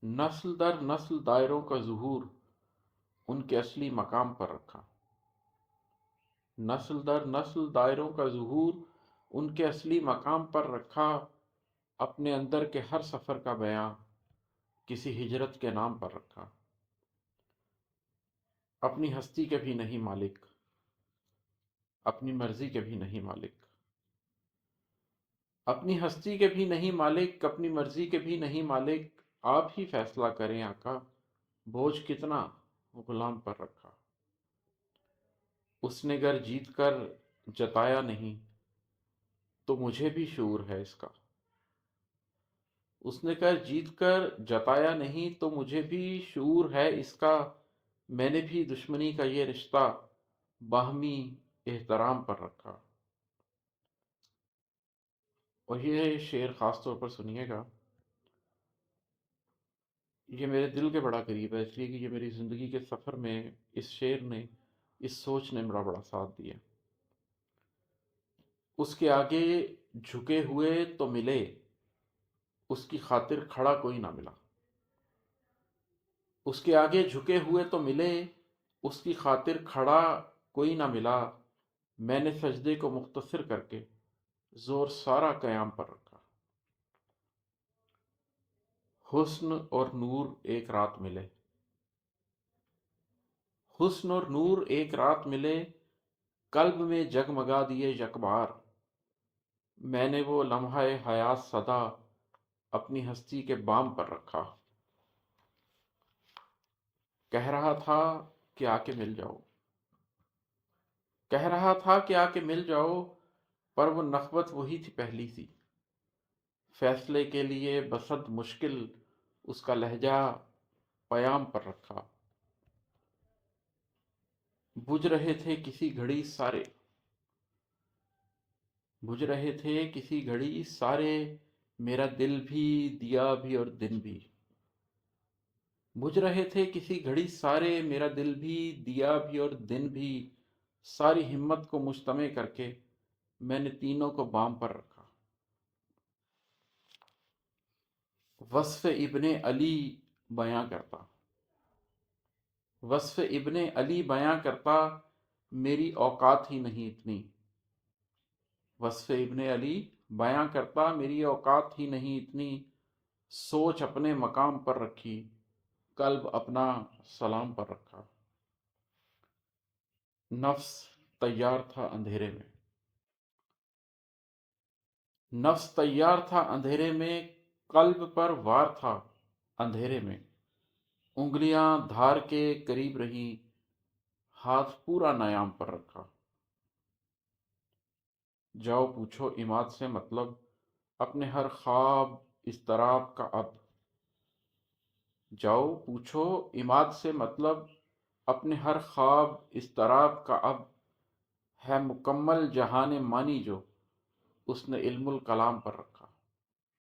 نسل در نسل دائروں کا ظہور ان کے اصلی مقام پر رکھا۔ نسل در نسل دائروں کا ظہور ان کے اصلی مقام پر رکھا، اپنے اندر کے ہر سفر کا بیان کسی ہجرت کے نام پر رکھا۔ اپنی ہستی کے بھی نہیں مالک، اپنی مرضی کے بھی نہیں مالک، اپنی ہستی کے بھی نہیں مالک، اپنی مرضی کے بھی نہیں مالک، آپ ہی فیصلہ کریں آقا، بوجھ کتنا غلام پر رکھا۔ اس نے گر جیت کر جتایا نہیں تو مجھے بھی شعور ہے اس کا۔ اس نے گر جیت کر جتایا نہیں تو مجھے بھی شعور ہے اس کا، میں نے بھی دشمنی کا یہ رشتہ باہمی احترام پر رکھا۔ اور یہ شعر خاص طور پر سنیے گا، یہ میرے دل کے بڑا قریب ہے، اس لیے کہ یہ میری زندگی کے سفر میں اس شعر نے، اس سوچ نے میرا بڑا ساتھ دیا۔ اس کے آگے جھکے ہوئے تو ملے، اس کی خاطر کھڑا کوئی نہ ملا۔ اس کے آگے جھکے ہوئے تو ملے، اس کی خاطر کھڑا کوئی نہ ملا، میں نے سجدے کو مختصر کر کے زور سارا قیام پر رکھا۔ حسن اور نور ایک رات ملے، حسن اور نور ایک رات ملے، قلب میں جگمگا دیے یکبار، میں نے وہ لمحہ حیات صدا اپنی ہستی کے بام پر رکھا۔ کہہ رہا تھا کہ آ کے مل جاؤ، کہہ رہا تھا کہ آ کے مل جاؤ، پر وہ نخوت وہی تھی پہلی سی، فیصلے کے لیے بسط مشکل اس کا لہجہ پیام پر رکھا۔ بجھ رہے تھے کسی گھڑی سارے، بجھ رہے تھے کسی گھڑی سارے، میرا دل بھی دیا بھی اور دن بھی، بجھ رہے تھے کسی گھڑی سارے، میرا دل بھی دیا بھی اور دن بھی، ساری ہمت کو مجتمع کر کے میں نے تینوں کو بام پر رکھا۔ وصف ابن علی بیاں کرتا، وصف ابن علی بیاں کرتا، میری اوقات ہی نہیں اتنی، وصف ابن علی بیاں کرتا، میری اوقات ہی نہیں اتنی، سوچ اپنے مقام پر رکھی، قلب اپنا سلام پر رکھا۔ نفس تیار تھا اندھیرے میں، نفس تیار تھا اندھیرے میں، قلب پر وار تھا اندھیرے میں، انگلیاں دھار کے قریب رہیں، ہاتھ پورا نیام پر رکھا۔ جاؤ پوچھو عماد سے مطلب اپنے ہر خواب اضطراب کا اب، جاؤ پوچھو عماد سے مطلب اپنے ہر خواب اضطراب کا اب، ہے مکمل جہان مانی جو اس نے علم الکلام پر رکھا۔